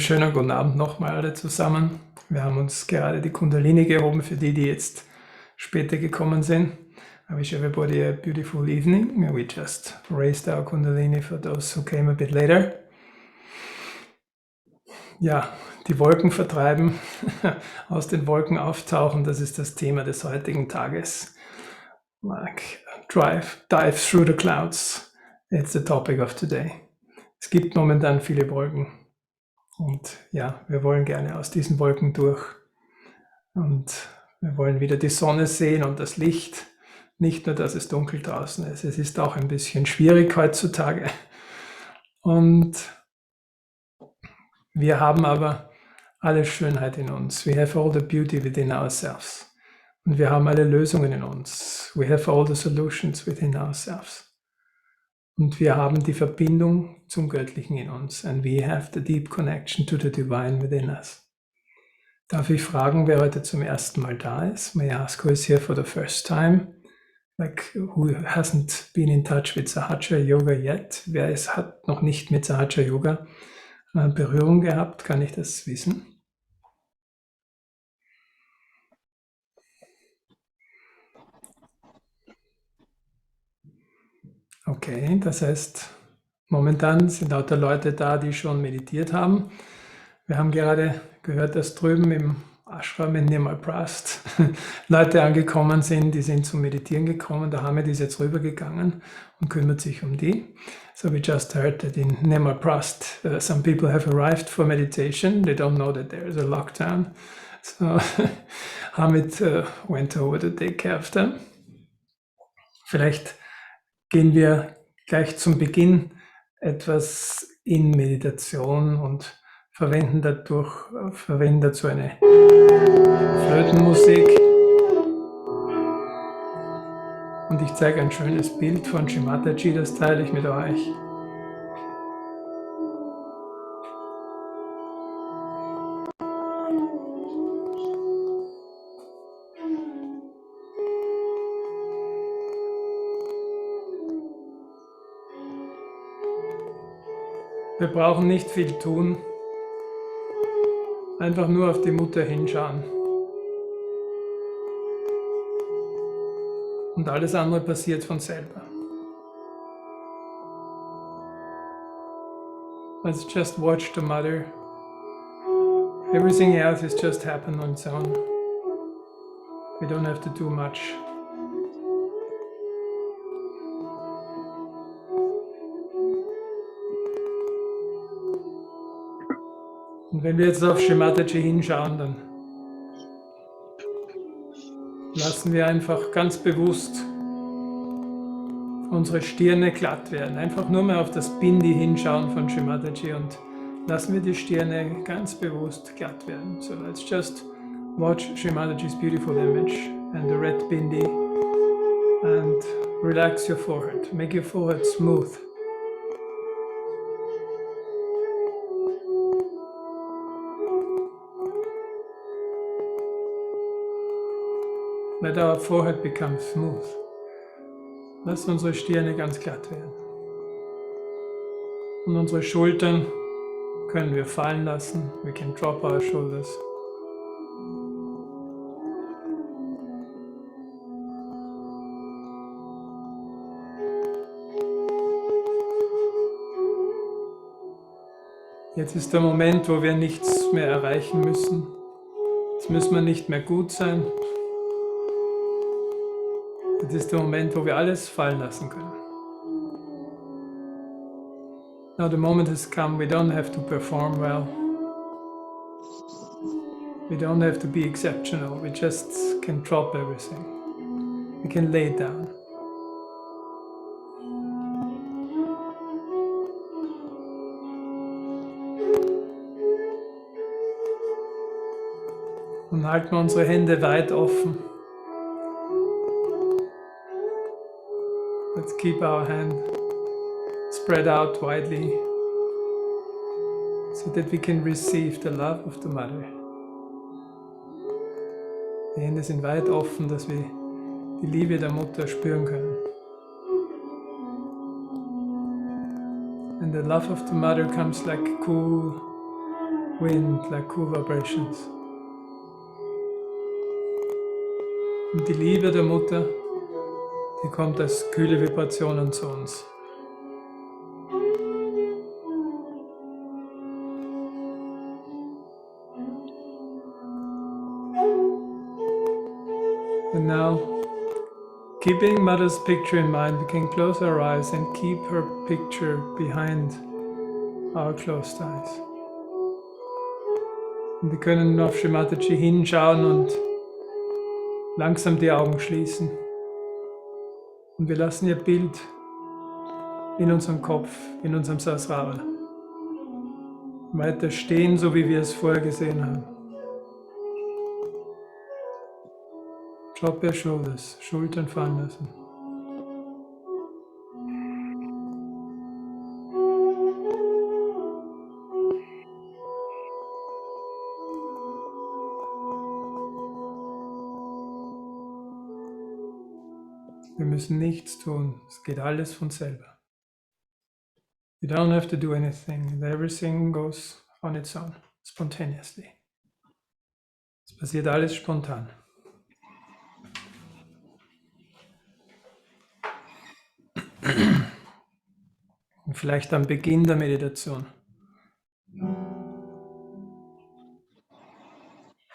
schönen guten Abend nochmal alle zusammen. Wir haben uns gerade die Kundalini gehoben für die jetzt später gekommen sind. I wish everybody a beautiful evening. We just raised our Kundalini for those who came a bit later. Ja, die Wolken vertreiben, aus den Wolken auftauchen, das ist das Thema des heutigen Tages. Like dive through the clouds. It's the topic of today. Es gibt momentan viele Wolken. Und ja, wir wollen gerne aus diesen Wolken durch. Und wir wollen wieder die Sonne sehen und das Licht. Nicht nur, dass es dunkel draußen ist. Es ist auch ein bisschen schwierig heutzutage. Und wir haben aber alle Schönheit in uns. We have all the beauty within ourselves. Und wir haben alle Lösungen in uns. We have all the solutions within ourselves. Und wir haben die Verbindung zum Göttlichen in uns. And we have the deep connection to the divine within us. Darf ich fragen, wer heute zum ersten Mal da ist? May I ask who is here for the first time? Like, who hasn't been in touch with Sahaja Yoga yet? Wer hat noch nicht mit Sahaja Yoga Berührung gehabt? Kann ich das wissen? Okay, das heißt, momentan sind lauter Leute da, die schon meditiert haben. Wir haben gerade gehört, dass drüben im Ashram in Nepal Leute angekommen sind, die sind zum Meditieren gekommen. Der Hamid ist jetzt rübergegangen und kümmert sich um die. So we just heard that in Nepal some people have arrived for meditation. They don't know that there is a lockdown. So Hamid went over to take care of them. Vielleicht gehen wir gleich zum Beginn etwas in Meditation und verwenden dazu eine Flötenmusik. Und ich zeige ein schönes Bild von Shimataji, das teile ich mit euch. Wir brauchen nicht viel tun, einfach nur auf die Mutter hinschauen. Und alles andere passiert von selber. Let's just watch the mother. Everything else is just happen on its own. We don't have to do much. Und wenn wir jetzt auf Shimataji hinschauen, dann lassen wir einfach ganz bewusst unsere Stirne glatt werden. Einfach nur mal auf das Bindi hinschauen von Shimataji und lassen wir die Stirne ganz bewusst glatt werden. So let's just watch Shimataji's beautiful image and the red bindi and relax your forehead. Make your forehead smooth. Let our forehead become smooth. Lass unsere Stirne ganz glatt werden. Und unsere Schultern können wir fallen lassen. We can drop our shoulders. Jetzt ist der Moment, wo wir nichts mehr erreichen müssen. Jetzt müssen wir nicht mehr gut sein. Jetzt ist der Moment, wo wir alles fallen lassen können. Now the moment has come, we don't have to perform well. We don't have to be exceptional, we just can drop everything. We can lay it down. Und halten wir unsere Hände weit offen. Let's keep our hand spread out widely so that we can receive the love of the Mother. Die Hände sind weit offen, dass wir die Liebe der Mutter spüren können. And the love of the Mother comes like cool wind, like cool vibrations. Und die Liebe der Mutter, die kommt als kühle Vibrationen zu uns. And now, keeping Mother's picture in mind, we can close our eyes and keep her picture behind our closed eyes. Und wir können auf Shri Mataji hinschauen und langsam die Augen schließen. Und wir lassen ihr Bild in unserem Kopf, in unserem Sahasrara weiter stehen, so wie wir es vorher gesehen haben. Drop your shoulders, Schultern fallen lassen. Wir müssen nichts tun, es geht alles von selber. You don't have to do anything, everything goes on its own, spontaneously. Es passiert alles spontan. Und vielleicht am Beginn der Meditation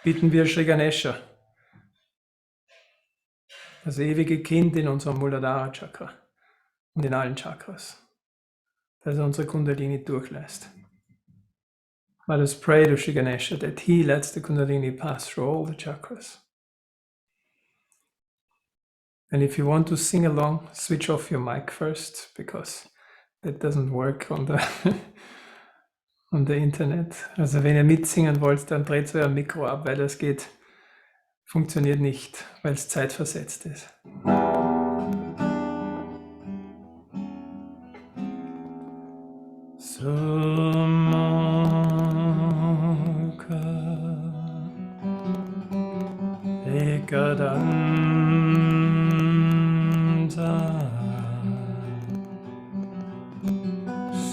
bitten wir Shri Ganesha, das ewige Kind in unserem Muladhara Chakra und in allen Chakras, dass er unsere Kundalini durchlässt. Let us pray to Shri Ganesha that he lets the Kundalini pass through all the chakras. And if you want to sing along, switch off your mic first, because that doesn't work on the, on the Internet. Also wenn ihr mitsingen wollt, dann dreht euer Mikro ab, weil das funktioniert nicht, weil es zeitversetzt ist. Ekadanta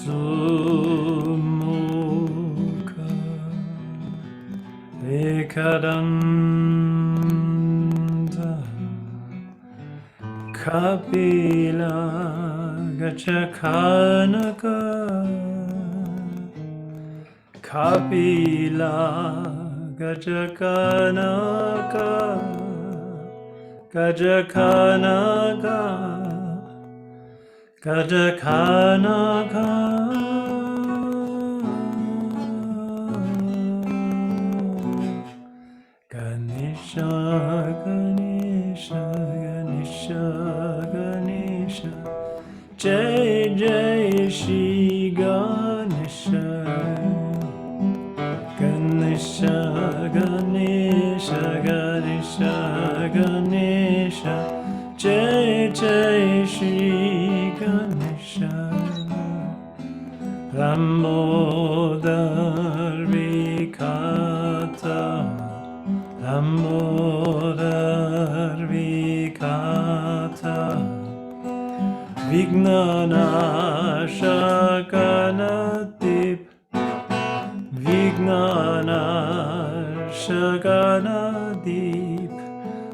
Sumukha Ekadanta Kapila Gajakanaka Kapila Gajakanaka Gajakanaka Gajakanaka Ganesha Ganesha Ganesha Ganesha Jai Jai Shri Ganesha Ganesha Ganesha Ganesha Ganesha Jai Jai Shri Ganesha Lambodar Vikata Lambodar Vikata Vignanasha Ganadip Vignanasha Ganadip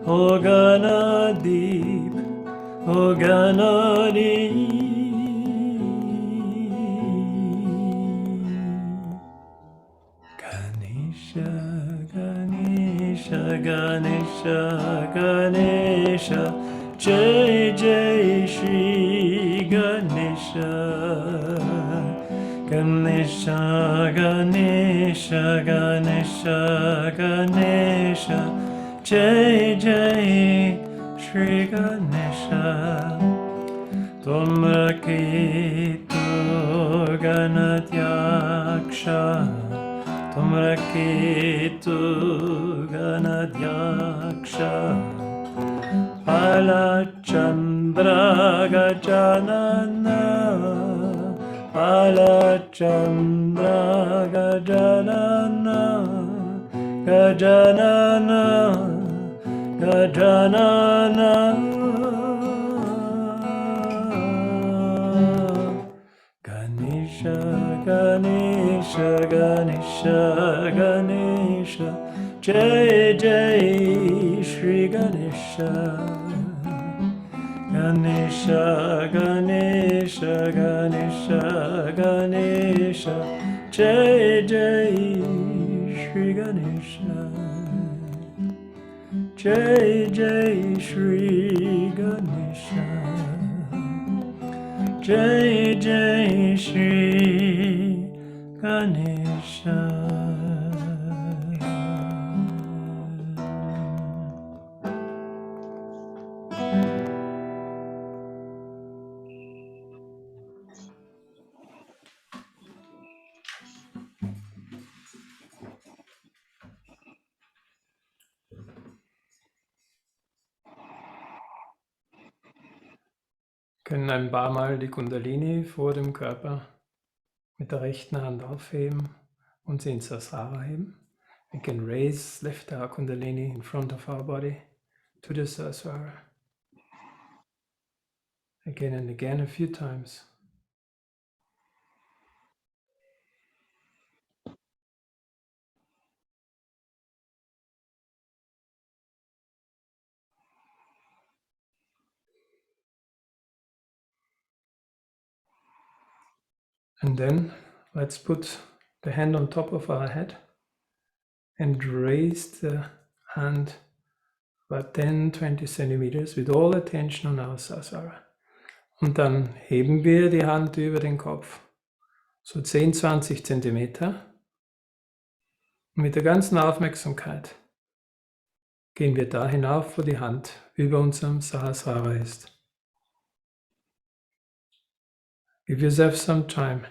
O Ganadip O Ganadip Ganesha Ganesha Ganesha Ganesha Jai Jai Shri Ganesha Ganesha Ganesha Ganesha Ganesha Jai Jai Shri Ganesha Tumrakitu Ganadyaksha Tumrakitu Ganadyaksha Palachandra Gajanana Palachandra Gajanana Gajanana Gajanana Ganesha Ganesha Ganesha, Ganesha, Ganesha, Jai Jai Shri Ganesha. Ganesha, Ganesha, Ganesha, Ganesha, Jai Jai Shri Ganesha. Jai Jai Shri Ganesha. Jai Jai Shri Ganesha. Können ein paar Mal die Kundalini vor dem Körper mit der rechten Hand aufheben und sie ins Sahasrara heben. We can raise, lift our Kundalini in front of our body to the Sahasrara. Again and again, a few times. And then let's put the hand on top of our head and raise the hand about 10-20 centimeters with all attention on our Sahasrara. Und dann heben wir die Hand über den Kopf, so 10-20 Zentimeter. Und mit der ganzen Aufmerksamkeit gehen wir da hinauf, wo die Hand über unserem Sahasrara ist. Give yourself some time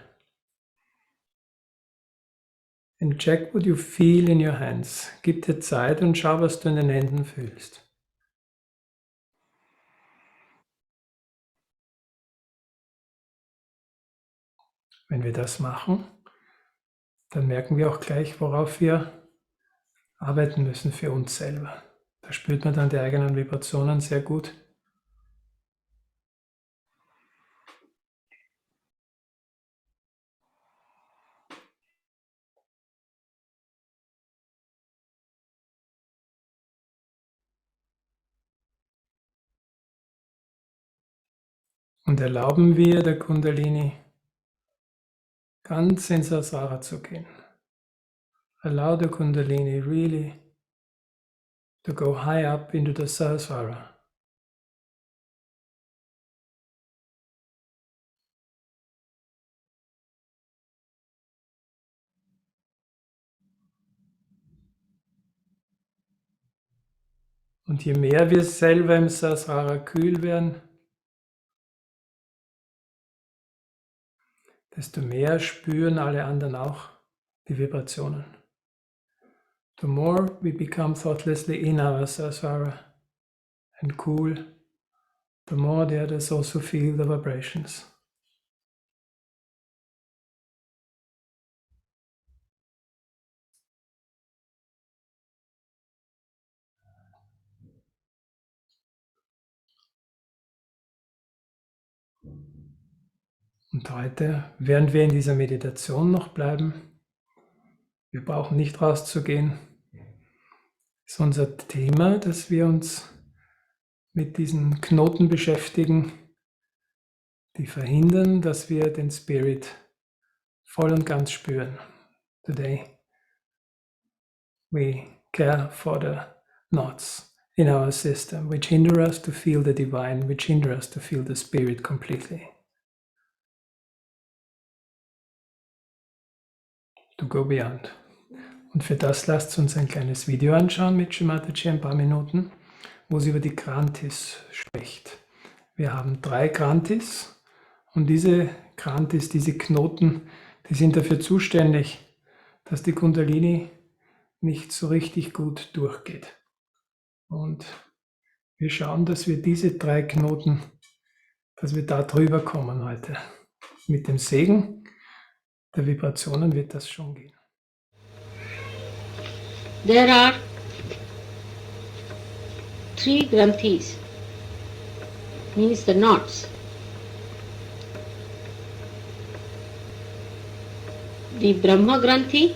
and check what you feel in your hands. Gib dir Zeit und schau, was du in den Händen fühlst. Wenn wir das machen, dann merken wir auch gleich, worauf wir arbeiten müssen für uns selber. Da spürt man dann die eigenen Vibrationen sehr gut. Und erlauben wir der Kundalini ganz ins Sahasrara zu gehen. Allow the Kundalini really to go high up into the Sahasrara. Und je mehr wir selber im Sahasrara kühl werden, desto mehr spüren alle anderen auch die Vibrationen. The more we become thoughtlessly in our Sahasrara and cool, the more the others also feel the vibrations. Und heute, während wir in dieser Meditation noch bleiben, wir brauchen nicht rauszugehen, ist unser Thema, dass wir uns mit diesen Knoten beschäftigen, die verhindern, dass wir den Spirit voll und ganz spüren. Today we care for the knots in our system, which hinder us to feel the divine, which hinder us to feel the Spirit completely. To go beyond. Und für das lasst uns ein kleines Video anschauen mit Shimataji, ein paar Minuten, wo sie über die Granthis spricht. Wir haben 3 Granthis und diese Granthis, diese Knoten, die sind dafür zuständig, dass die Kundalini nicht so richtig gut durchgeht. Und wir schauen, dass wir diese 3 Knoten, dass wir da drüber kommen heute. Mit dem Segen der Vibrationen wird das schon gehen. There are 3 granthis, means the knots. the Brahma Granthi,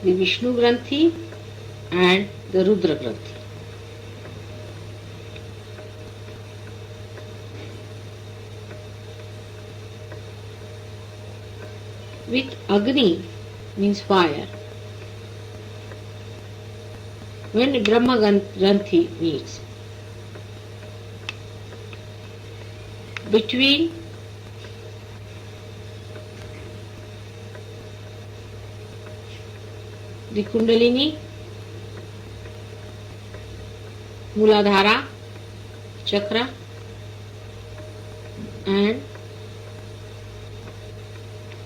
the Vishnu Granthi and the Rudra Granthi. With Agni means fire. When Brahma Granthi meets, between the Kundalini, Muladhara, Chakra and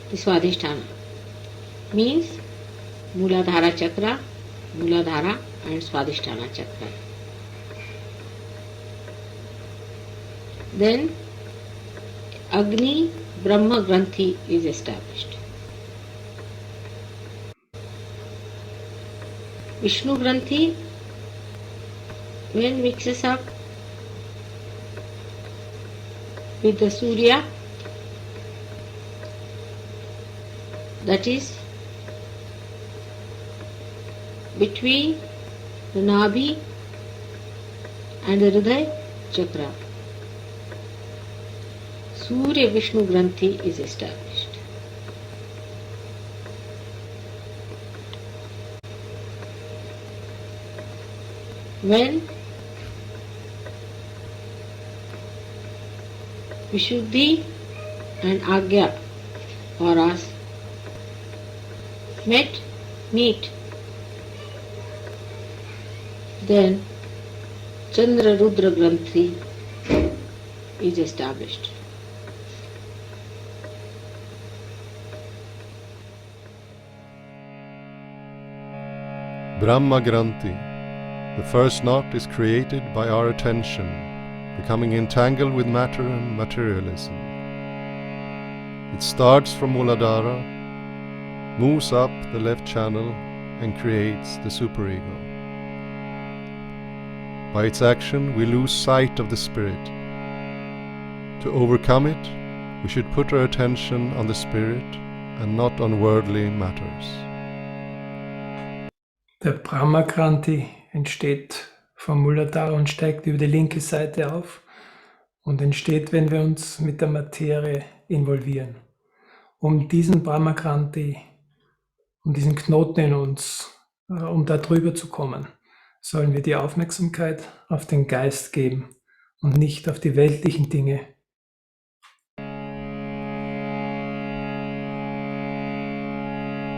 the Swadhisthana means Muladhara Chakra, Muladhara and Swadhisthana Chakra. Then Agni Brahma Granthi is established. Vishnu Granthi, when mixes up with the Surya, that is between the Nabhi and the Hridaya Chakra, Surya Vishnu Granthi is established. When Vishuddhi and Agya auras meet, then Chandra Rudra Granthi is established. Brahma Granthi, the first knot, is created by our attention, becoming entangled with matter and materialism. It starts from Muladhara, moves up the left channel and creates the superego. By its action, we lose sight of the spirit. To overcome it, we should put our attention on the spirit and not on worldly matters. Der Brahma Granthi entsteht vom Muladhara und steigt über die linke Seite auf und entsteht, wenn wir uns mit der Materie involvieren. Um diesen Brahma Granthi, um diesen Knoten in uns, um da drüber zu kommen, sollen wir die Aufmerksamkeit auf den Geist geben und nicht auf die weltlichen Dinge.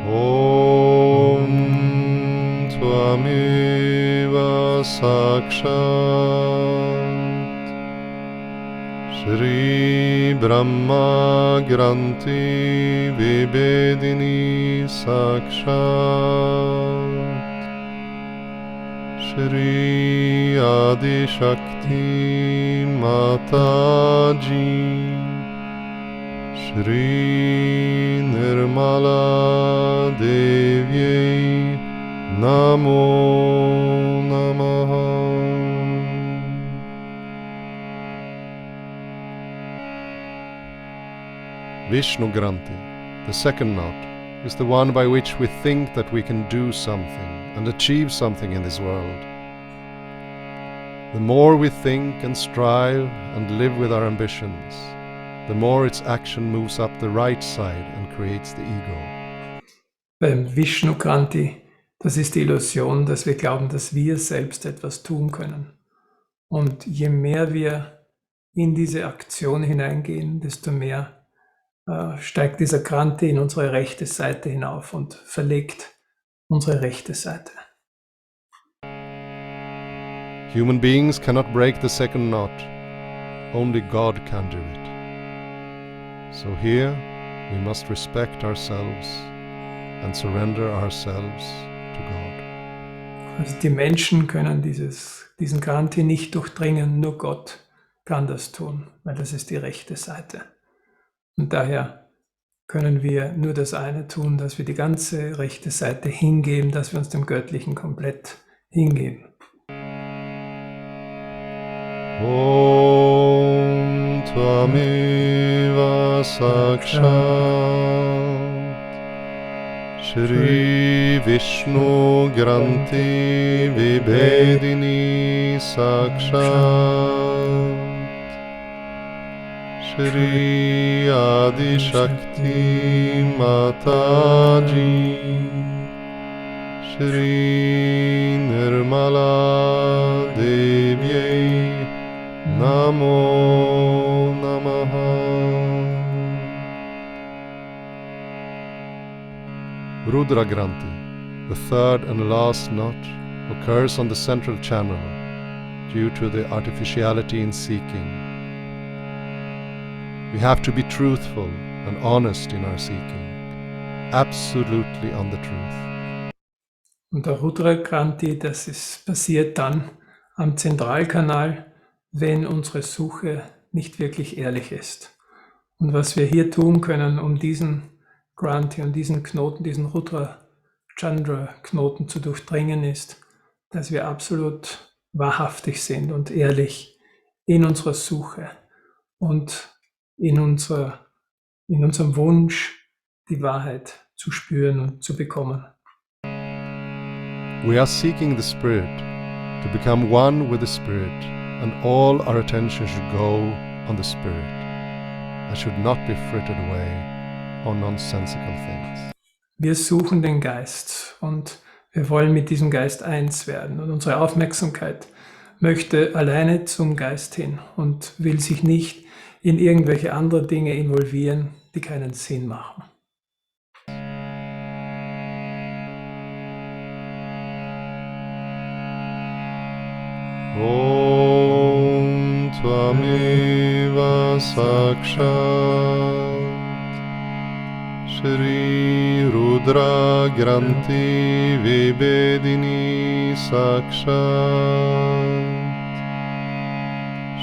Om Tvameva Sakshat Shri Brahma Granthi Vibedini Sakshat Shri Adi Shakti Mataji Shri Nirmala Devyai Namo Namaha. Vishnu Granthi, the second knot, is the one by which we think that we can do something and achieve something in this world. The more we think and strive and live with our ambitions, the more its action moves up the right side and creates the ego. Beim Vishnu Granthi, das ist die Illusion, dass wir glauben, dass wir selbst etwas tun können. Und je mehr wir in diese Aktion hineingehen, desto mehr steigt dieser Granthi in unsere rechte Seite hinauf und verlegt unsere rechte Seite. Human beings cannot break the second knot. Only God can do it. So here we must respect ourselves and surrender ourselves to God. Also die Menschen können diesen Granthi nicht durchdringen, nur Gott kann das tun, weil das ist die rechte Seite. Und daher können wir nur das eine tun, dass wir die ganze rechte Seite hingeben, dass wir uns dem Göttlichen komplett hingeben. Om Tvameva Sakshat Shri Vishnu Granti Vibhedini Sakshat Shri Adi Shakti Mataji Shri Nirmala Devyai Namo Namaha. Rudra Granti, the third and last knot, occurs on the central channel due to the artificiality in seeking. We have to be truthful and honest in our seeking, absolutely on the truth. Und der Rudra Granti, das ist passiert dann am Zentralkanal, wenn unsere Suche nicht wirklich ehrlich ist. Und was wir hier tun können, um diesen Granti und diesen Knoten, diesen Rudra Chandra Knoten zu durchdringen, ist, dass wir absolut wahrhaftig sind und ehrlich in unserer Suche und in unserem Wunsch, die Wahrheit zu spüren und zu bekommen. We are seeking the Spirit, to become one with the Spirit, and all our attention should go on the Spirit. I should not be frittered away on nonsensical things. Wir suchen den Geist und wir wollen mit diesem Geist eins werden. Und unsere Aufmerksamkeit möchte alleine zum Geist hin und will sich nicht in irgendwelche andere Dinge involvieren, die keinen Sinn machen. Om Tvameva Sakshat Shri Rudra Granti Vibhedini Sakshat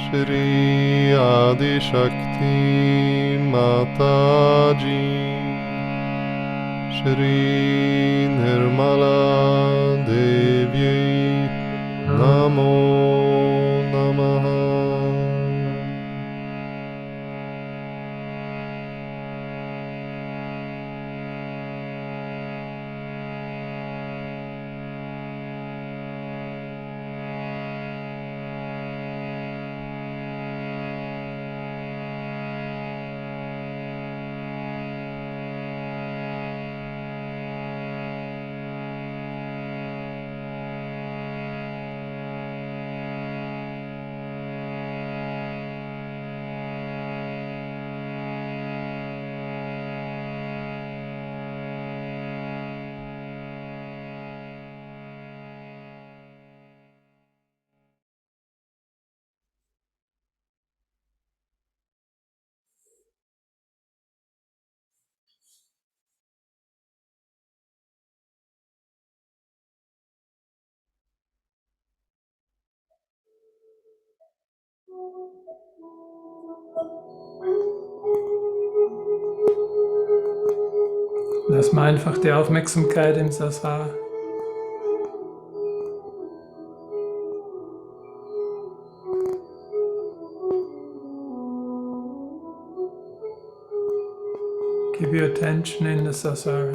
Shri Adi Shakti Mataji Shri Nirmala Devyai Namo Namaha. Lass mal einfach die Aufmerksamkeit im Sasara. Keep your attention in the Sasara.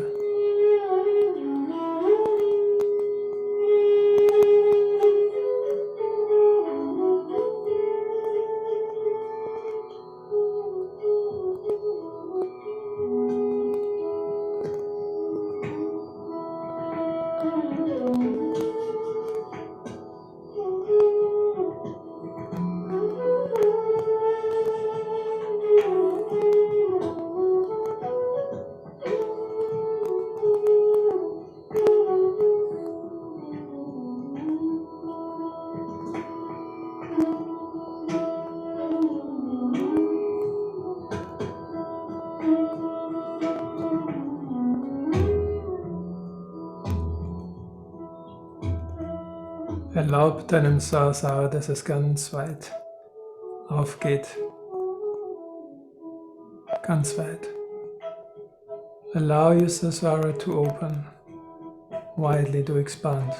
Erlaub deinem Sasara, dass es ganz weit aufgeht. Ganz weit. Allow your Sasara to open, widely to expand.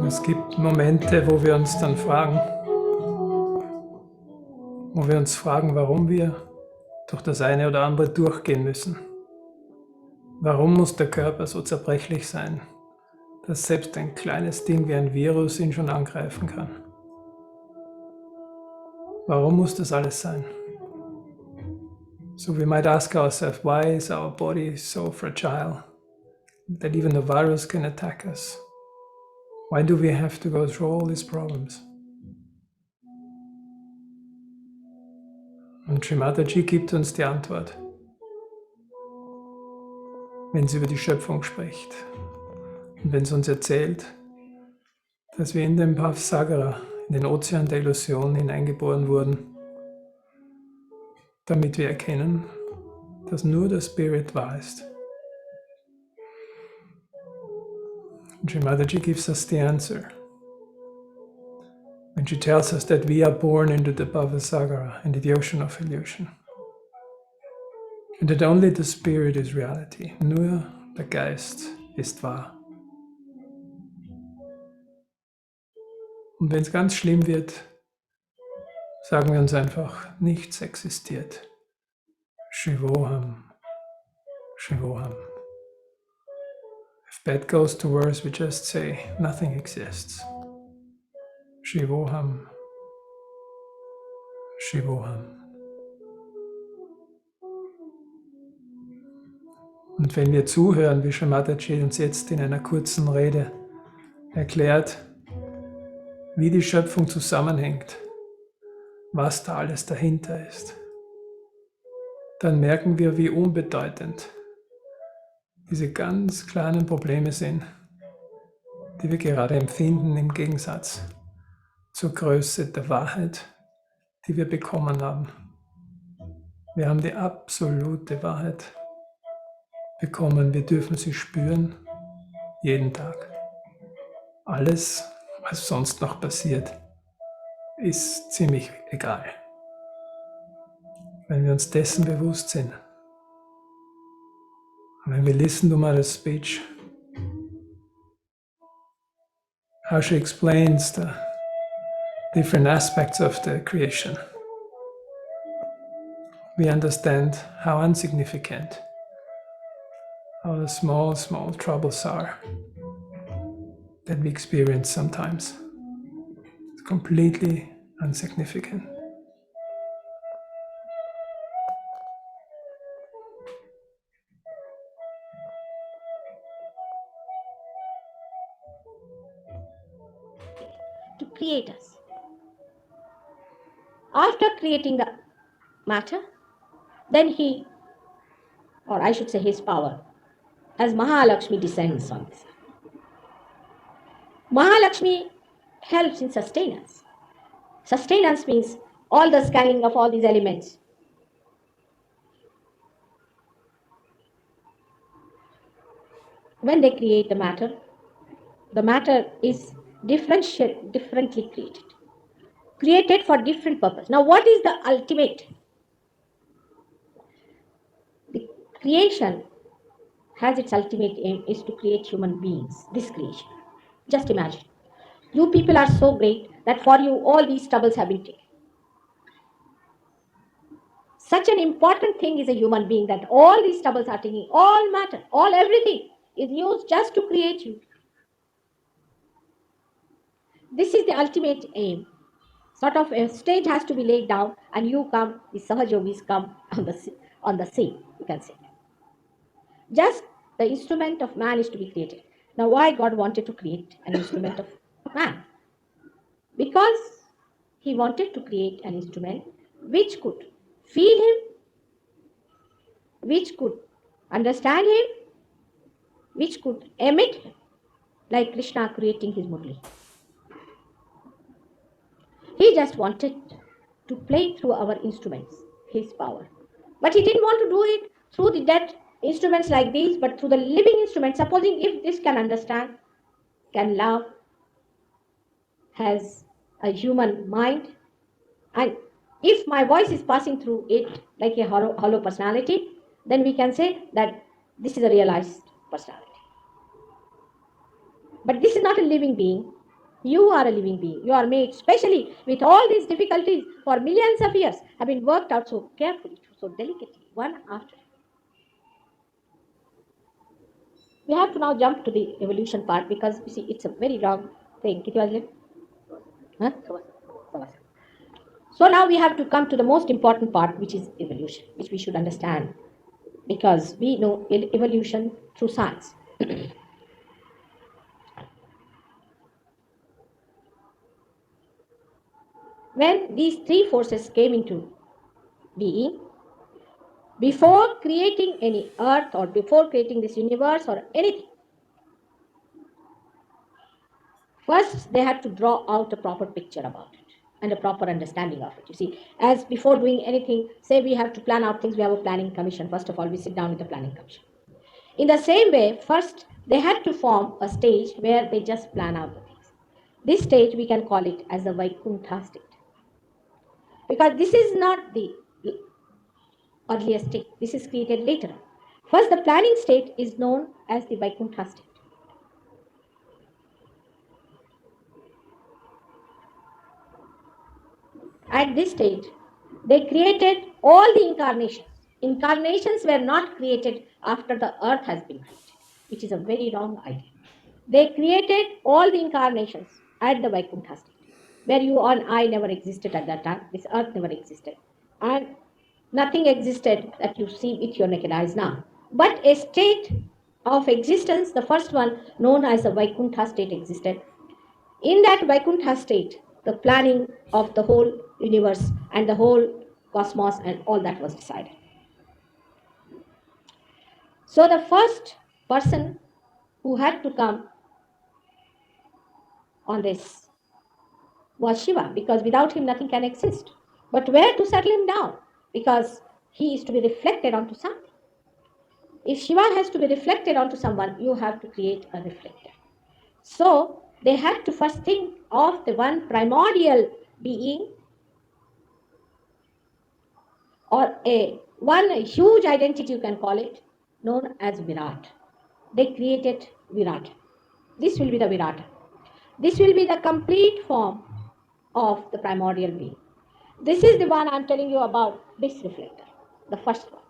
Es gibt Momente, wo wir uns fragen, warum wir durch das eine oder andere durchgehen müssen. Warum muss der Körper so zerbrechlich sein, dass selbst ein kleines Ding wie ein Virus ihn schon angreifen kann? Warum muss das alles sein? So we might ask ourselves, why is our body so fragile that even the virus can attack us? Why do we have to go through all these problems? Und Sri Mataji gibt uns die Antwort, wenn sie über die Schöpfung spricht und wenn sie uns erzählt, dass wir in den Bhavsagara, in den Ozean der Illusion hineingeboren wurden, damit wir erkennen, dass nur der Spirit wahr ist. And Sri Mataji gives us the answer when she tells us that we are born into the Bhavasagara, into the ocean of illusion. And that only the Spirit is reality, nur der Geist ist wahr. Und wenn es ganz schlimm wird, sagen wir uns einfach, nichts existiert. Shivoham, Shivoham. If bad goes to worse, we just say, nothing exists. Shivoham, Shivoham. Und wenn wir zuhören, wie Sri Mataji uns jetzt in einer kurzen Rede erklärt, wie die Schöpfung zusammenhängt, was da alles dahinter ist, dann merken wir, wie unbedeutend diese ganz kleinen Probleme sind, die wir gerade empfinden im Gegensatz zur Größe der Wahrheit, die wir bekommen haben. Wir haben die absolute Wahrheit bekommen, wir dürfen sie spüren, jeden Tag. Alles, was sonst noch passiert, ist ziemlich egal. Wenn wir uns dessen bewusst sind, when we listen to Mother's speech, how she explains the different aspects of the creation, we understand how insignificant, how the small, small troubles are that we experience sometimes. It's completely insignificant. To create us. After creating the matter, then he, or I should say his power, as Mahalakshmi descends on this. Mahalakshmi helps in sustenance. Sustenance means all the scanning of all these elements. When they create the matter is differently created for different purpose. Now, what is the ultimate? The creation has its ultimate aim is to create human beings, this creation. Just imagine. You people are so great that for you all these troubles have been taken. Such an important thing is a human being that all these troubles are taking, all matter, all everything is used just to create you. This is the ultimate aim. Sort of a stage has to be laid down, and you come, the Sahajogis come on the scene, you can say. Just the instrument of man is to be created. Now, why God wanted to create an instrument of man? Because he wanted to create an instrument which could feel him, which could understand him, which could emit him, like Krishna creating his Murli. He just wanted to play through our instruments his power. But he didn't want to do it through the dead instruments like these, but through the living instruments. Supposing if this can understand, can love, has a human mind, and if my voice is passing through it like a hollow personality, then we can say that this is a realized personality. But this is not a living being. You are a living being. You are made, especially with all these difficulties for millions of years, have been worked out so carefully, so delicately, one after. We have to now jump to the evolution part because you see it's a very long thing. Huh? So now we have to come to the most important part, which is evolution, which we should understand because we know evolution through science. When these three forces came into being, before creating any earth or before creating this universe or anything, first they had to draw out a proper picture about it and a proper understanding of it. You see, as before doing anything, say we have to plan out things, we have a planning commission. First of all, we sit down with the planning commission. In the same way, first they had to form a stage where they just plan out the things. This stage we can call it as the Vaikuntha state. Because this is not the earliest state, this is created later. First, the planning state is known as the Vaikuntha state. At this stage, they created all the incarnations. Incarnations were not created after the earth has been created, which is a very wrong idea. They created all the incarnations at the Vaikuntha state, where you and I never existed at that time. This earth never existed. And nothing existed that you see with your naked eyes now. But a state of existence, the first one known as the Vaikuntha state, existed. In that Vaikuntha state, the planning of the whole universe and the whole cosmos and all that was decided. So the first person who had to come on this was Shiva, because without him nothing can exist. But where to settle him down? Because he is to be reflected onto something. If Shiva has to be reflected onto someone, you have to create a reflector. So they had to first think of the one primordial being or one huge identity, you can call it, known as Virat. They created Virat. This will be the Virata. This will be the complete form of the primordial being. This is the one I'm telling you about, this reflector, the first one.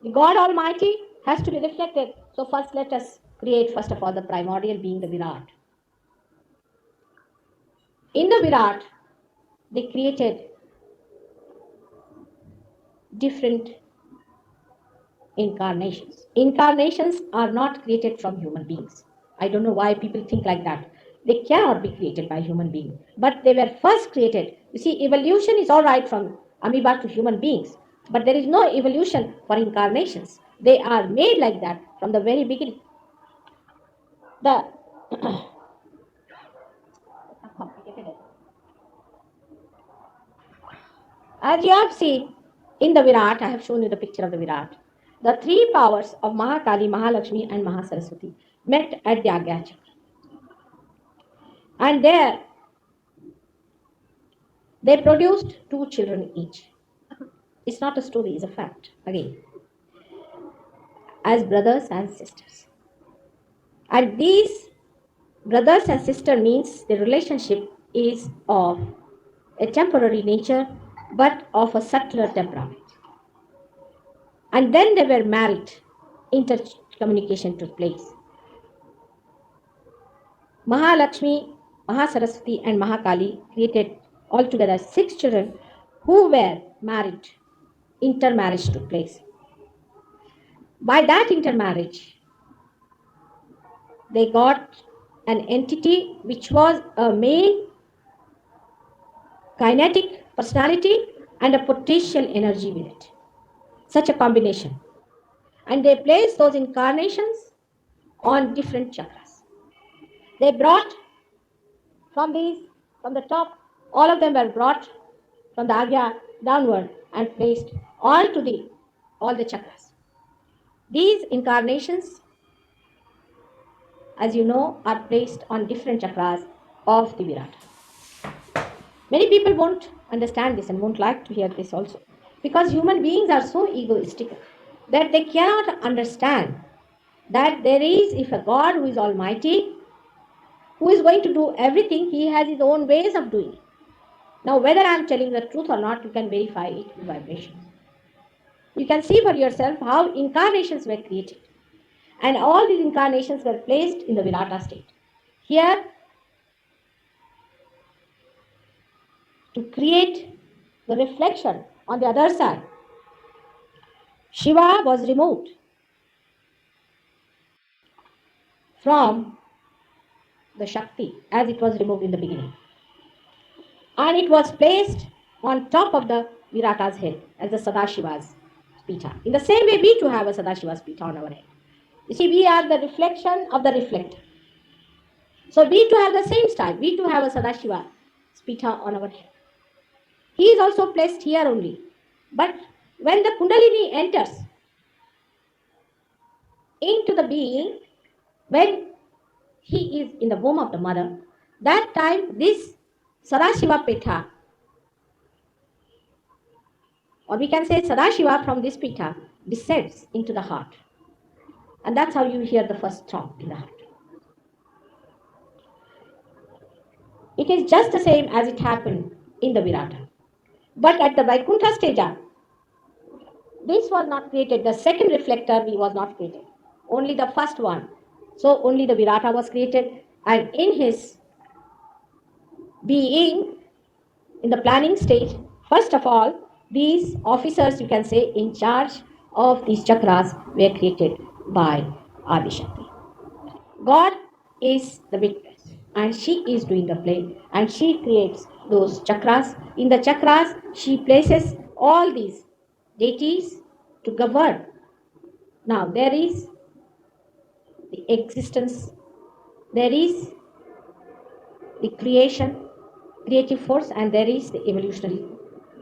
The God Almighty has to be reflected. So first let us create, first of all, the primordial being, the Virat. In the Virat, they created different incarnations. Incarnations are not created from human beings. I don't know why people think like that. They cannot be created by human beings, but they were first created. You see, evolution is all right from amoeba to human beings, but there is no evolution for incarnations. They are made like that from the very beginning. The as you have seen in the Virat, I have shown you the picture of the Virat. The three powers of Mahakali, Mahalakshmi, and Mahasaraswati met at the Agya Chakra. And there they produced two children each. It's not a story, it's a fact, again. As brothers and sisters. And these brothers and sisters means the relationship is of a temporary nature, but of a subtler temperament. And then they were married. Intercommunication took place. Mahalakshmi, Mahasaraswati, and Mahakali created altogether 6 children who were married. Intermarriage took place. By that intermarriage, they got an entity which was a male kinetic personality and a potential energy with it. Such a combination. And they placed those incarnations on different chakras. They brought from the top, all of them were brought from the Agya downward and placed all the chakras. These incarnations, as you know, are placed on different chakras of the Virata. Many people won't understand this and won't like to hear this also, because human beings are so egoistic that they cannot understand that there is, if a God who is almighty, who is going to do everything, he has his own ways of doing it. Now, whether I am telling the truth or not, you can verify it with vibrations. You can see for yourself how incarnations were created. And all these incarnations were placed in the Virata state. Here, to create the reflection on the other side, Shiva was removed from the Shakti as it was removed in the beginning. And it was placed on top of the Virata's head as the Sadashiva's Pita. In the same way, we too have a Sadashiva's Pita on our head. You see, we are the reflection of the reflector. So we too have the same style. We too have a Sadashiva Pita on our head. He is also placed here only. But when the Kundalini enters into the being, when he is in the womb of the mother, that time this Sadashiva Pita, or we can say Sadashiva from this Pita, descends into the heart. And that's how you hear the first throb in the heart. It is just the same as it happened in the Virata. But at the Vaikuntha stage, this was not created. The second reflector was not created. Only the first one. So only the Virata was created. And in his being, in the planning stage, first of all, these officers, you can say, in charge of these chakras were created by Adishakti. God is the witness, and she is doing the play, and she creates those chakras. In the chakras, she places all these deities to govern. Now, there is the existence, there is the creative force, and there is the evolutionary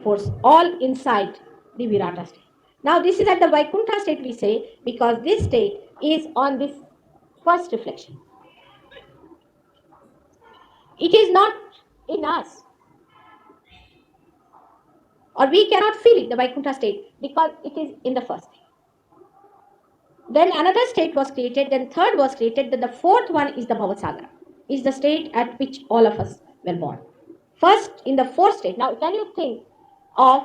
force, all inside the Virata state. Now, this is at the Vaikuntha state, we say, because this state is on this first reflection. It is not in us, or we cannot feel it, the Vaikuntha state, because it is in the first state. Then another state was created, then third was created, then the fourth one is the Bhavasagara, is the state at which all of us were born. First, in the fourth state, now can you think of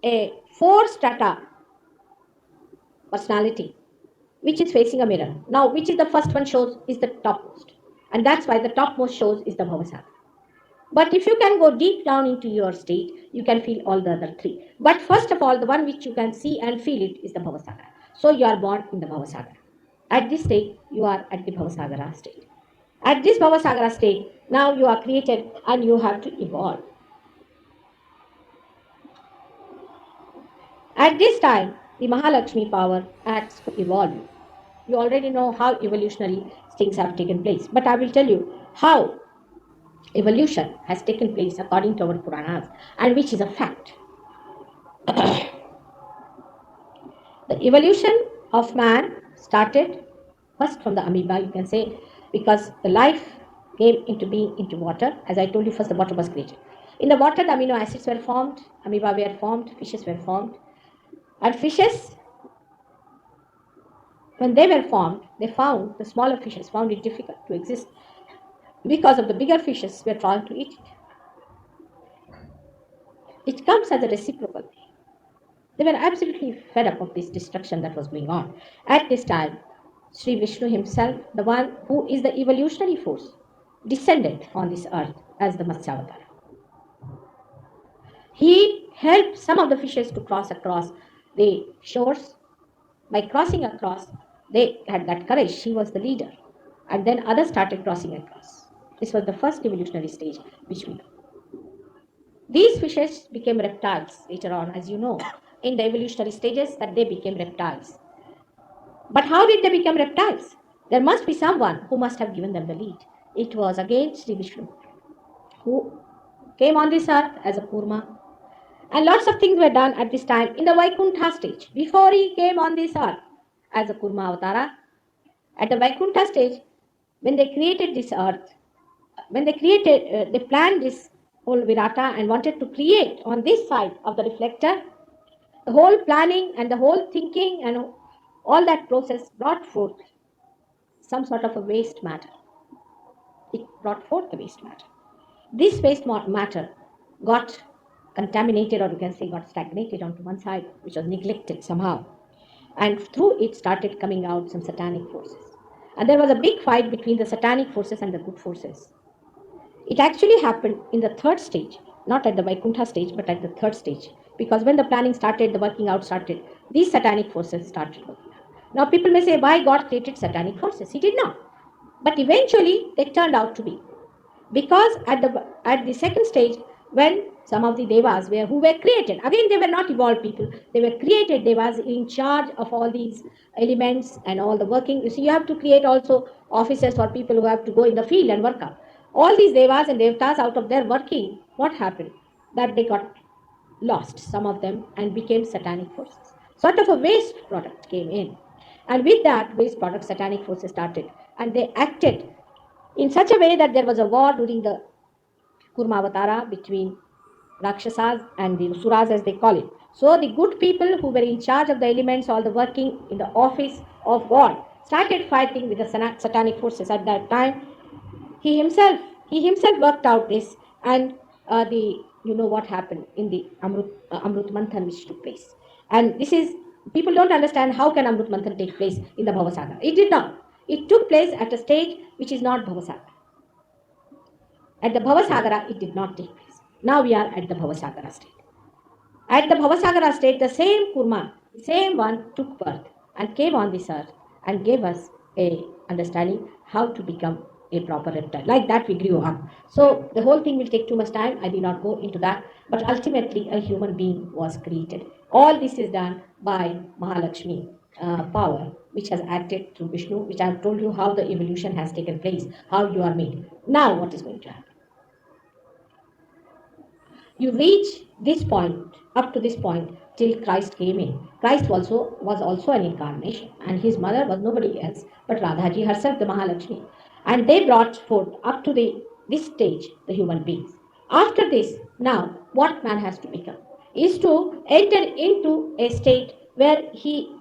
a 4-strata personality which is facing a mirror? Now, which is the first one shows is the topmost. And that's why the topmost shows is the Bhavasagara. But if you can go deep down into your state, you can feel all the other three. But first of all, the one which you can see and feel it is the Bhavasagara. So you are born in the Bhavasagara. At this state, you are at the Bhavasagara state. At this Bhavasagara state, now you are created and you have to evolve. At this time, the Mahalakshmi power acts to evolve you. You already know how evolutionary things have taken place. But I will tell you how evolution has taken place according to our Puranas, and which is a fact. The evolution of man started first from the amoeba, you can say, because the life came into being into water. As I told you, first the water was created. In the water, the amino acids were formed, amoeba were formed, fishes were formed. And fishes, when they were formed, they found, the smaller fishes found it difficult to exist because of the bigger fishes were trying to eat it. It comes as a reciprocal. They were absolutely fed up of this destruction that was going on. At this time, Sri Vishnu himself, the one who is the evolutionary force, descended on this earth as the Matsya Avatar. He helped some of the fishes to cross across the shores. By crossing across, they had that courage. She was the leader. And then others started crossing across. This was the first evolutionary stage which we know. These fishes became reptiles later on, as you know, in the evolutionary stages that they became reptiles. But how did they become reptiles? There must be someone who must have given them the lead. It was again Sri Vishnu, who came on this earth as a Kurma. And lots of things were done at this time in the Vaikuntha stage. Before he came on this earth as a Kurma Avatara, at the Vaikuntha stage, when they created this earth, they planned this whole Virata and wanted to create on this side of the reflector, the whole planning and the whole thinking and all that process brought forth some sort of a waste matter. It brought forth the waste matter. This waste matter got contaminated, or you can say got stagnated onto one side, which was neglected somehow. And through it started coming out some satanic forces. And there was a big fight between the satanic forces and the good forces. It actually happened in the third stage, not at the Vaikuntha stage, but at the third stage. Because when the planning started, the working out started, these satanic forces started working out. Now people may say, why God created satanic forces? He did not. But eventually they turned out to be. Because at the second stage, when some of the devas who were created, again they were not evolved people, they were created devas in charge of all these elements and all the working. You see, you have to create also officers for people who have to go in the field and work out. All these devas and devatas, out of their working, what happened? That they got lost, some of them, and became satanic forces. Sort of a waste product came in. And with that waste product, satanic forces started. And they acted in such a way that there was a war during the Kurmavatara between Rakshasas and the Suras, as they call it. So the good people who were in charge of the elements, all the working in the office of God, started fighting with the satanic forces. At that time, he himself worked out this, and the you know what happened in the Amrut Manthan which took place. And this is, people don't understand how can Amrut Manthan take place in the Bhavasagar. It did not. It took place at a stage which is not Bhavasagar. At the Bhavasagara, it did not take place. Now we are at the Bhavasagara state. At the Bhavasagara state, the same Kurma, the same one took birth and came on this earth and gave us a understanding how to become a proper reptile. Like that we grew up. So the whole thing will take too much time. I did not go into that. But ultimately, a human being was created. All this is done by Mahalakshmi power, which has acted through Vishnu, which I have told you how the evolution has taken place, how you are made. Now what is going to happen? You reach this point, up to this point, till Christ came in. Christ also was also an incarnation, and his mother was nobody else but Radhaji herself, the Mahalakshmi. And they brought forth up to this stage the human beings. After this, now what man has to become is to enter into a state where he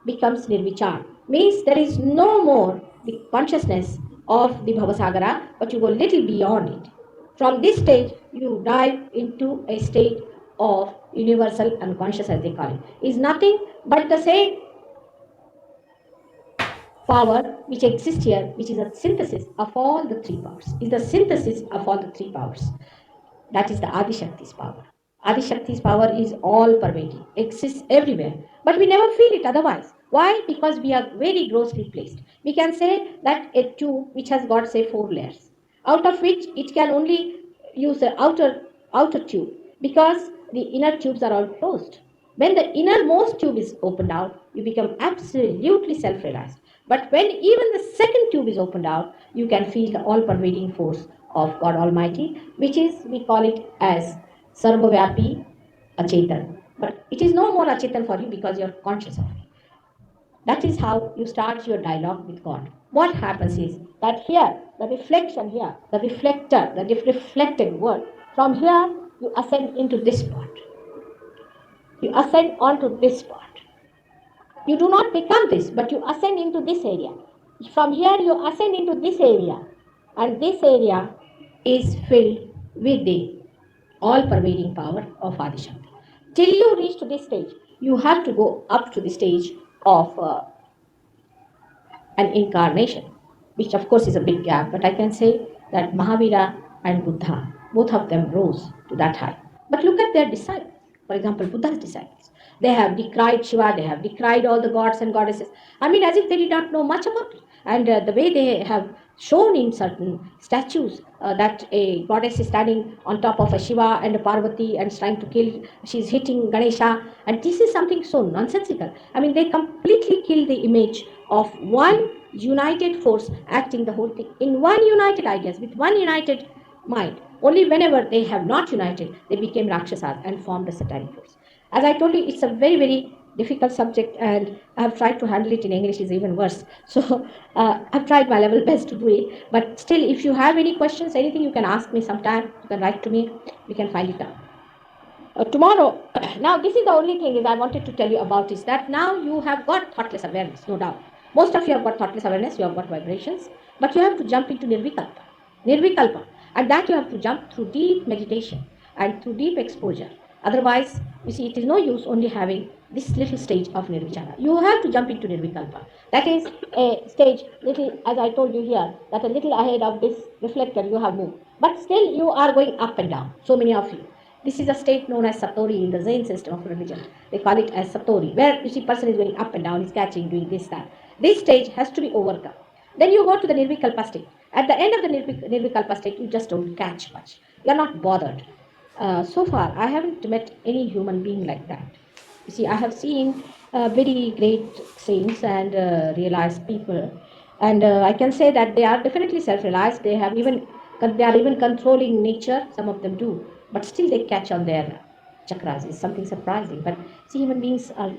becomes nirvichar. Means there is no more the consciousness of the Bhavasagara, but you go little beyond it. From this stage, you dive into a state of universal unconscious, as they call it. Is nothing but the same power which exists here, which is a synthesis of all the three powers. Is the synthesis of all the three powers. That is the Adi Shakti's power. Adi Shakti's power is all pervading, exists everywhere, but we never feel it otherwise. Why? Because we are very grossly placed. We can say that a tube which has got, say, 4 layers, out of which it can only use the outer tube, because the inner tubes are all closed. When the innermost tube is opened out, you become absolutely self-realized. But when even the second tube is opened out, you can feel the all-pervading force of God Almighty, which is, we call it as Sarvavyapi Achetan. But it is no more Achetan for you because you are conscious of it. That is how you start your dialogue with God. What happens is that here, the reflection here, the reflector, the reflected word, from here you ascend into this spot. You ascend onto this spot. You do not become this, but you ascend into this area. From here you ascend into this area, and this area is filled with the all-pervading power of Adishakti. Till you reach to this stage, you have to go up to the stage of an incarnation, which of course is a big gap, but I can say that Mahavira and Buddha, both of them rose to that height. But look at their disciples. For example, Buddha's disciples. They have decried Shiva, they have decried all the gods and goddesses. I mean, as if they did not know much about it. And the way they have shown in certain statues that a goddess is standing on top of a Shiva and a Parvati and is trying to kill, she's hitting Ganesha. And this is something so nonsensical. I mean, they completely kill the image of one united force acting the whole thing in one united ideas with one united mind. Only whenever they have not united, they became Rakshasas and formed a satanic force. As I told you, it's a very, very difficult subject, and I've tried to handle it in English, is even worse. So I've tried my level best to do it. But still, if you have any questions, anything, you can ask me sometime. You can write to me. We can find it out. Tomorrow, now this is the only thing is I wanted to tell you about is that now you have got thoughtless awareness, no doubt. Most of you have got thoughtless awareness, you have got vibrations, but you have to jump into nirvikalpa. Nirvikalpa. And that you have to jump through deep meditation and through deep exposure. Otherwise, you see, it is no use only having this little stage of nirvichara. You have to jump into nirvikalpa. That is a stage, little, as I told you here, that a little ahead of this reflector you have moved. But still you are going up and down, so many of you. This is a state known as Satori in the Zen system of religion. They call it as Satori, where you see person is going up and down, is catching, doing this, that. This stage has to be overcome. Then you go to the Nirvikalpa state. At the end of the Nirvikalpa state, you just don't catch much. You are not bothered. So far, I haven't met any human being like that. You see, I have seen very great saints and realized people, and I can say that they are definitely self-realized. They are even controlling nature. Some of them do, but still they catch on their chakras. It's something surprising. But see, human beings are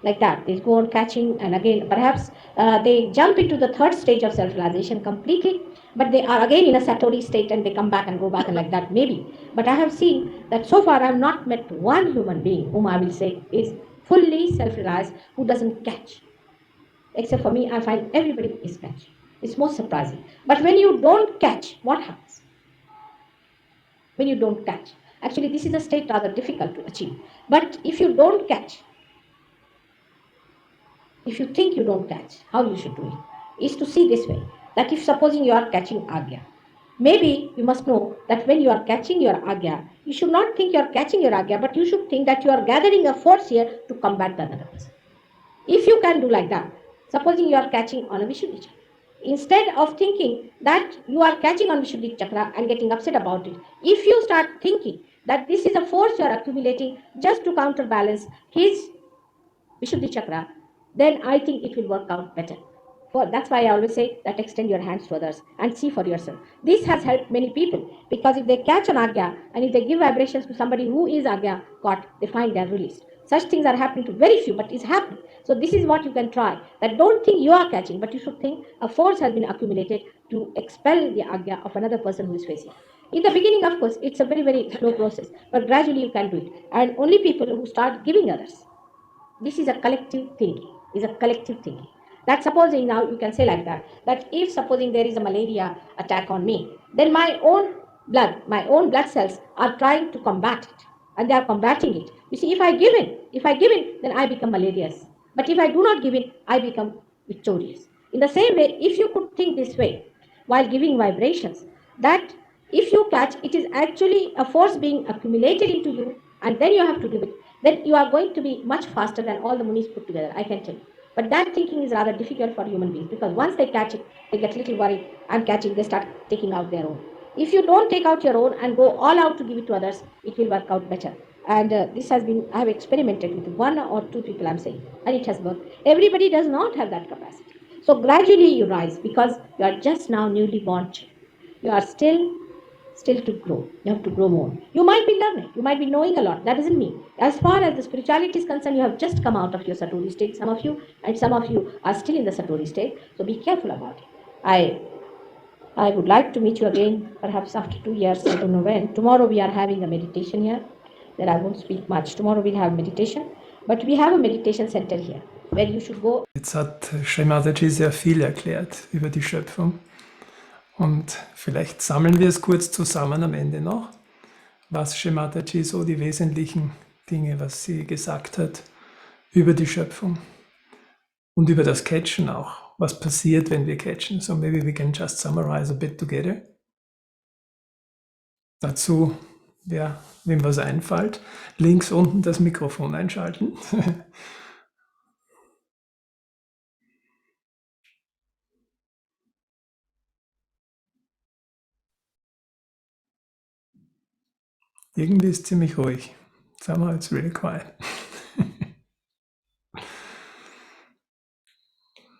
like that. They go on catching, and again, perhaps they jump into the third stage of self-realization completely, but they are again in a satori state, and they come back and go back and like that, maybe. But I have seen that so far I have not met one human being whom I will say is fully self-realized who doesn't catch. Except for me, I find everybody is catching. It's most surprising. But when you don't catch, what happens? When you don't catch. Actually, this is a state rather difficult to achieve. But if you don't catch, if you think you don't catch, how you should do it is to see this way, that if supposing you are catching agya, maybe you must know that when you are catching your agya, you should not think you are catching your agya, but you should think that you are gathering a force here to combat the other person. If you can do like that, supposing you are catching on a Vishuddhi chakra, instead of thinking that you are catching on Vishuddhi chakra and getting upset about it, if you start thinking that this is a force you are accumulating just to counterbalance his Vishuddhi chakra, then I think it will work out better. That's why I always say that extend your hands to others and see for yourself. This has helped many people because if they catch an agya and if they give vibrations to somebody who is agya caught, they find they are released. Such things are happening to very few, but it's happening. So this is what you can try. That don't think you are catching, but you should think a force has been accumulated to expel the agya of another person who is facing. In the beginning, of course, it's a very, very slow process, but gradually you can do it. And only people who start giving others. This is a collective thinking. Is a collective thinking. That supposing now you can say like that if supposing there is a malaria attack on me, then my own blood cells are trying to combat it, and they are combating it. You see, if I give in, then I become malarious. But if I do not give in, I become victorious. In the same way, if you could think this way while giving vibrations, that if you catch, it is actually a force being accumulated into you, and then you have to give it, then you are going to be much faster than all the munis put together, I can tell you. But that thinking is rather difficult for human beings because once they catch it, they get a little worried. I'm catching, they start taking out their own. If you don't take out your own and go all out to give it to others, it will work out better. And this has been, I have experimented with one or two people, I'm saying, and it has worked. Everybody does not have that capacity. So gradually you rise because you are just now newly born. You are still to grow. You have to grow more. You might be learning. You might be knowing a lot. That doesn't mean. As far as the spirituality is concerned, you have just come out of your Satori state, some of you, and some of you are still in the Satori state. So be careful about it. I would like to meet you again, perhaps after 2 years, I don't know when. Tomorrow we are having a meditation here. Then I won't speak much. Tomorrow we'll have meditation. But we have a meditation center here, where you should go. Jetzt hat Sri Mataji sehr viel erklärt über die Schöpfung. Und vielleicht sammeln wir es kurz zusammen am Ende noch, was Sri Mataji so die wesentlichen Dinge, was sie gesagt hat über die Schöpfung und über das Catchen auch. Was passiert, wenn wir catchen? So maybe we can just summarize a bit together. Dazu ja, wem was einfällt, links unten das Mikrofon einschalten. Irgendwie ist ziemlich ruhig. Somehow it's really quiet.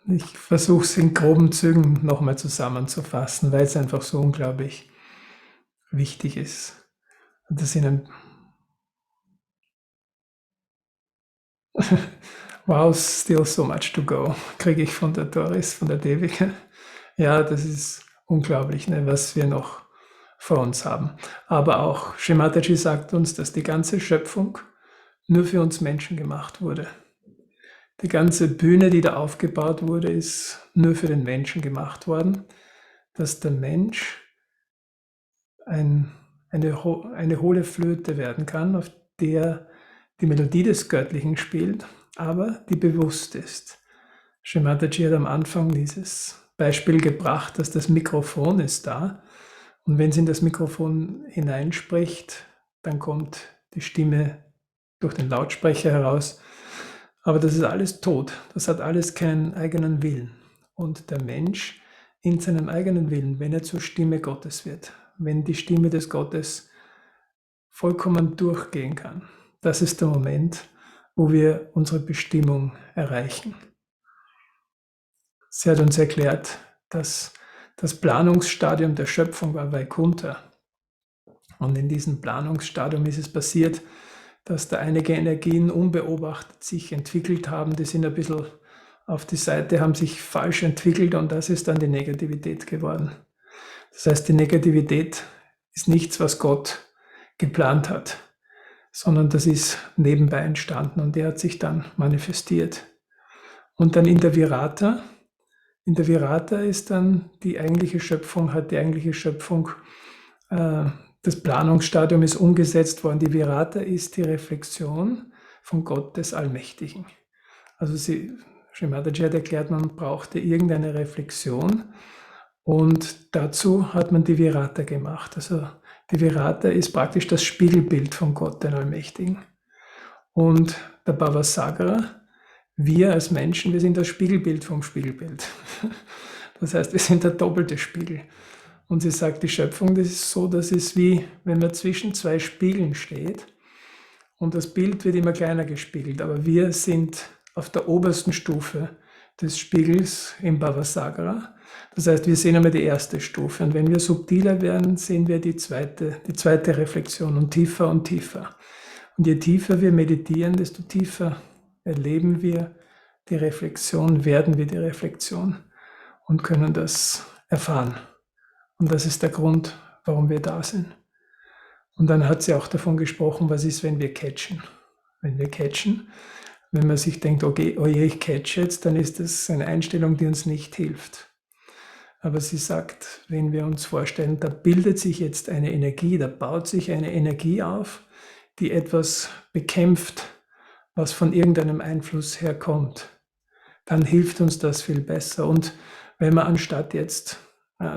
Ich versuche es in groben Zügen nochmal zusammenzufassen, weil es einfach so unglaublich wichtig ist. Und das Ihnen wow, still so much to go, kriege ich von der Doris, von der Devika. Ja, das ist unglaublich, ne, was wir noch vor uns haben. Aber auch Shemataji sagt uns, dass die ganze Schöpfung nur für uns Menschen gemacht wurde. Die ganze Bühne, die da aufgebaut wurde, ist nur für den Menschen gemacht worden, dass der Mensch eine hohle Flöte werden kann, auf der die Melodie des Göttlichen spielt, aber die bewusst ist. Shemataji hat am Anfang dieses Beispiel gebracht, dass das Mikrofon ist da und wenn sie in das Mikrofon hineinspricht, dann kommt die Stimme durch den Lautsprecher heraus. Aber das ist alles tot, das hat alles keinen eigenen Willen. Und der Mensch in seinem eigenen Willen, wenn er zur Stimme Gottes wird, wenn die Stimme des Gottes vollkommen durchgehen kann, das ist der Moment, wo wir unsere Bestimmung erreichen. Sie hat uns erklärt, dass das Planungsstadium der Schöpfung war Vaikuntha. Und in diesem Planungsstadium ist es passiert, dass da einige Energien unbeobachtet sich entwickelt haben. Die sind ein bisschen auf die Seite, haben sich falsch entwickelt und das ist dann die Negativität geworden. Das heißt, die Negativität ist nichts, was Gott geplant hat, sondern das ist nebenbei entstanden und der hat sich dann manifestiert. Und dann in der Virata ist dann die eigentliche Schöpfung, das Planungsstadium ist umgesetzt worden. Die Virata ist die Reflexion von Gott des Allmächtigen. Also Srimataji hat erklärt, man brauchte irgendeine Reflexion und dazu hat man die Virata gemacht. Also die Virata ist praktisch das Spiegelbild von Gott, den Allmächtigen. Und der Bhavasagara, wir als Menschen, wir sind das Spiegelbild vom Spiegelbild. Das heißt, wir sind der doppelte Spiegel. Und sie sagt, die Schöpfung, das ist so, das ist wie, wenn man zwischen zwei Spiegeln steht und das Bild wird immer kleiner gespiegelt, aber wir sind auf der obersten Stufe des Spiegels im Bhavasagara. Das heißt, wir sehen einmal die erste Stufe und wenn wir subtiler werden, sehen wir die zweite Reflexion und tiefer und tiefer. Und je tiefer wir meditieren, desto tiefer erleben wir die Reflexion, werden wir die Reflexion und können das erfahren. Und das ist der Grund, warum wir da sind. Und dann hat sie auch davon gesprochen, was ist, wenn wir catchen. Wenn wir catchen, wenn man sich denkt, okay, oh je, ich catch jetzt, dann ist das eine Einstellung, die uns nicht hilft. Aber sie sagt, wenn wir uns vorstellen, da bildet sich jetzt eine Energie, da baut sich eine Energie auf, die etwas bekämpft, was von irgendeinem Einfluss herkommt, dann hilft uns das viel besser. Und wenn wir anstatt jetzt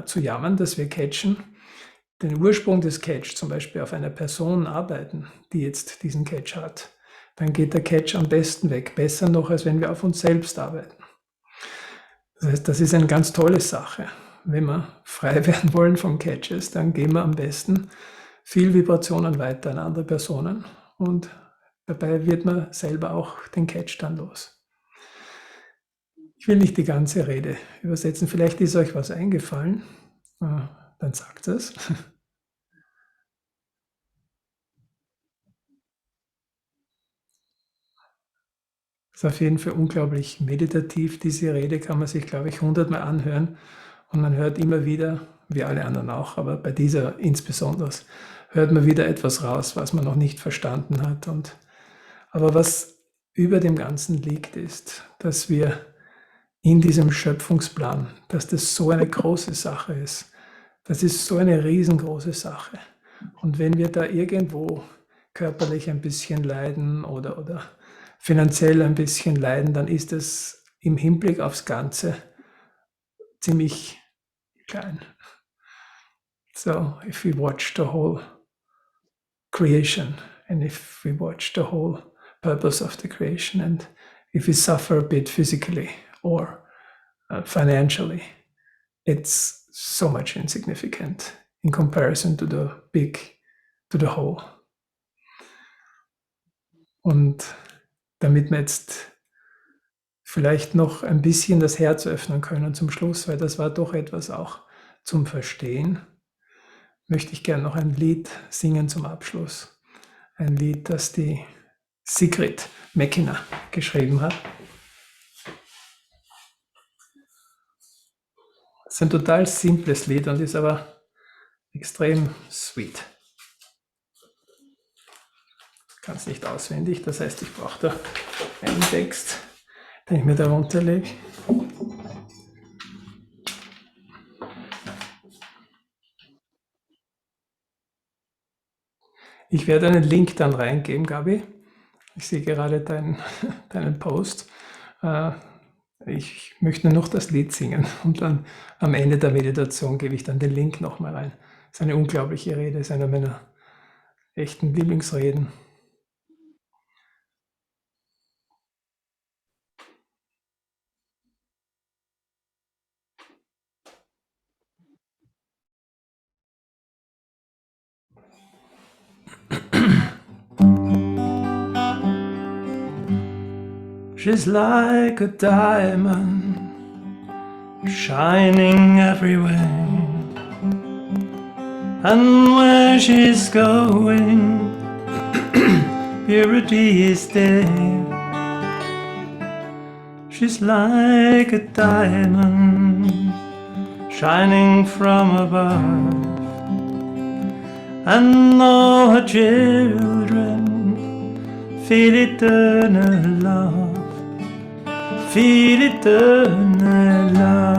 zu jammern, dass wir catchen, den Ursprung des Catch zum Beispiel auf einer Person arbeiten, die jetzt diesen Catch hat, dann geht der Catch am besten weg. Besser noch, als wenn wir auf uns selbst arbeiten. Das heißt, das ist eine ganz tolle Sache. Wenn wir frei werden wollen von Catches, dann geben wir am besten viel Vibrationen weiter an andere Personen und dabei wird man selber auch den Catch dann los. Ich will nicht die ganze Rede übersetzen. Vielleicht ist euch was eingefallen. Dann sagt es. Das ist auf jeden Fall unglaublich meditativ. Diese Rede kann man sich, glaube ich, 100-mal anhören. Und man hört immer wieder, wie alle anderen auch, aber bei dieser insbesondere, hört man wieder etwas raus, was man noch nicht verstanden hat. Aber was über dem Ganzen liegt, ist, dass wir in diesem Schöpfungsplan, dass das so eine große Sache ist. Das ist so eine riesengroße Sache. Und wenn wir da irgendwo körperlich ein bisschen leiden oder finanziell ein bisschen leiden, dann ist es im Hinblick aufs Ganze ziemlich klein. So, if we watch the whole creation, and if we watch the whole purpose of the creation, and if we suffer a bit physically or financially, it's so much insignificant in comparison to the whole. Und damit wir jetzt vielleicht noch ein bisschen das Herz öffnen können zum Schluss, weil das war doch etwas auch zum Verstehen, möchte ich gerne noch ein Lied singen zum Abschluss. Ein Lied, das die Sigrid Mäkiner geschrieben hat. Es ist ein total simples Lied und ist aber extrem sweet. Ich kann es nicht auswendig, das heißt, ich brauche da einen Text, den ich mir darunter lege. Ich werde einen Link dann reingeben, Gabi. Ich sehe gerade deinen Post. Ich möchte nur noch das Lied singen und dann am Ende der Meditation gebe ich dann den Link nochmal rein. Das ist eine unglaubliche Rede, ist eine meiner echten Lieblingsreden. She's like a diamond, shining everywhere. And where she's going, purity is there. She's like a diamond, shining from above. And all her children feel eternal love. Feel eternal love.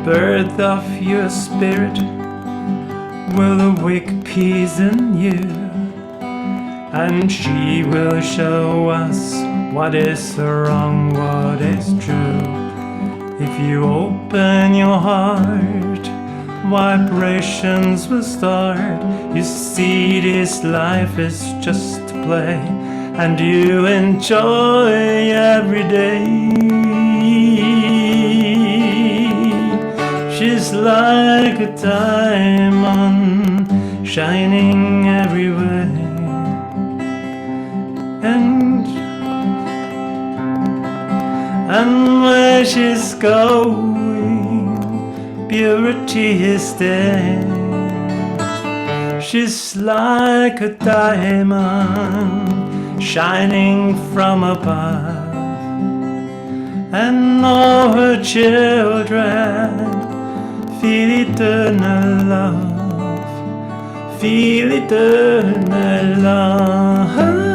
Birth of your spirit will awake peace in you, and she will show us what is wrong, what is true. If you open your heart, vibrations will start. You see, this life is just a play, and you enjoy every day. She's like a diamond, shining everywhere. And where she's going, purity is there. She's like a diamond, shining from above. And all her children feel eternal love, feel eternal love.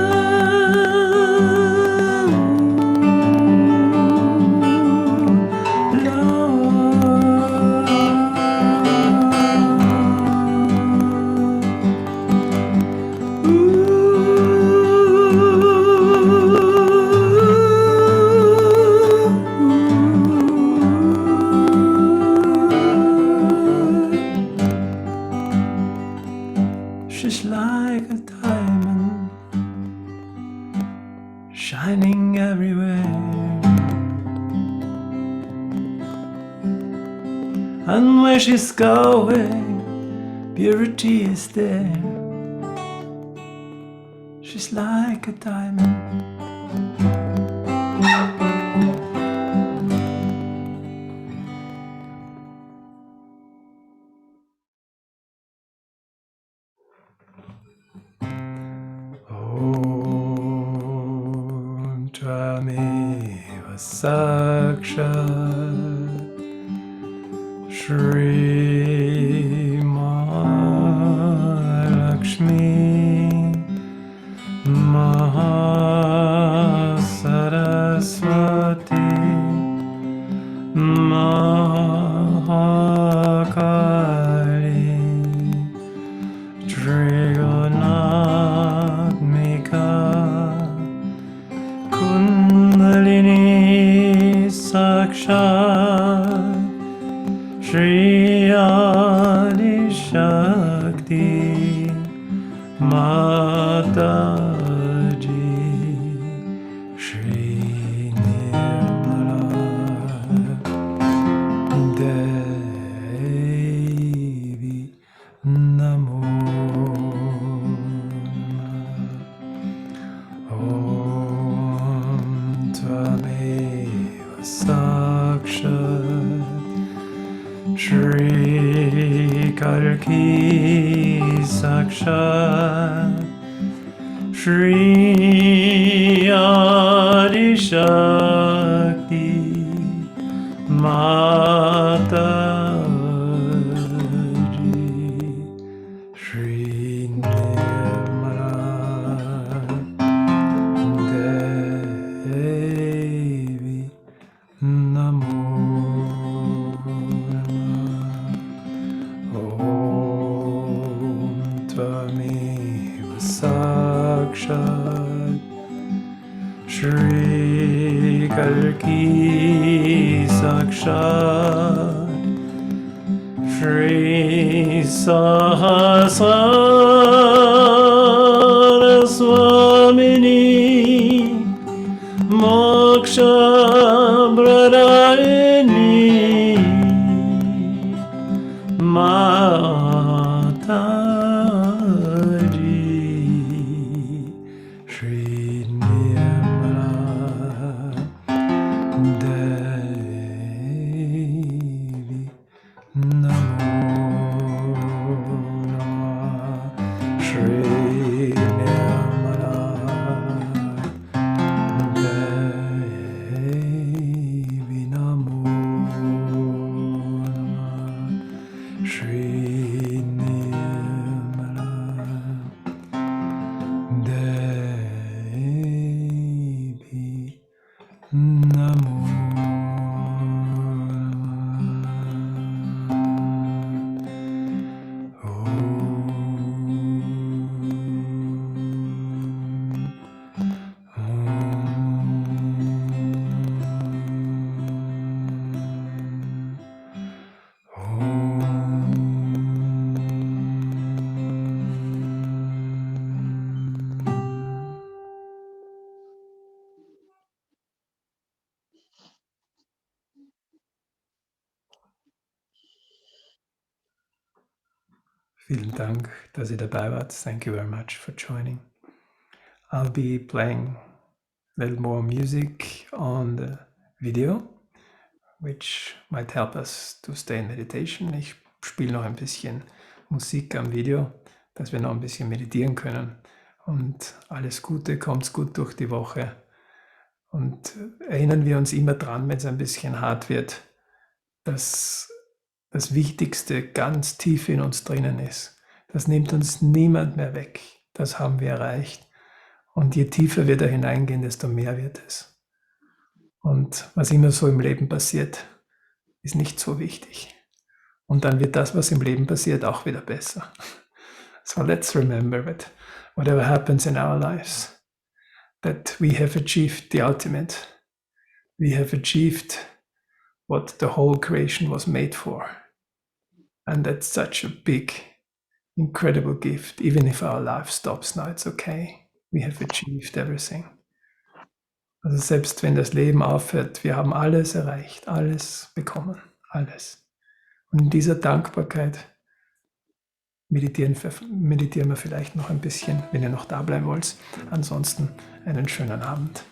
She's like a diamond, shining everywhere. And where she's going, purity is there. She's like a diamond. Om Tvameva Sakshat Shri Mahalakshmi Sakshat Shri Adi Shakti Mataji Shri Nirmala Devi Namo Om Tvameva Sakshat Shri Kalki Sakshat Shri Adi Shakti Mataji Shri Nirmala Devi Namo Om Tvameva Sakshat Shri Kalki Sakshat Shri Sahasrara Swamini Moksha Pradayini Mataji Shri Nirmala Devi Namo Namah Shri Nirmala Devi Namo Namah Shri Nirmala Devi Namo Vielen Dank, dass ihr dabei wart. Thank you very much for joining. I'll be playing a little more music on the video, which might help us to stay in meditation. Ich spiele noch ein bisschen Musik am Video, dass wir noch ein bisschen meditieren können. Und alles Gute, kommt's gut durch die Woche. Und erinnern wir uns immer dran, wenn es ein bisschen hart wird, dass das Wichtigste ganz tief in uns drinnen ist. Das nimmt uns niemand mehr weg. Das haben wir erreicht. Und je tiefer wir da hineingehen, desto mehr wird es. Und was immer so im Leben passiert, ist nicht so wichtig. Und dann wird das, was im Leben passiert, auch wieder besser. So let's remember that whatever happens in our lives, that we have achieved the ultimate. We have achieved what the whole creation was made for. And that's such a big, incredible gift. Even if our life stops now, it's okay. We have achieved everything. Also selbst wenn das Leben aufhört, wir haben alles erreicht, alles bekommen, alles. Und in dieser Dankbarkeit meditieren wir vielleicht noch ein bisschen, wenn ihr noch da bleiben wollt. Ansonsten einen schönen Abend.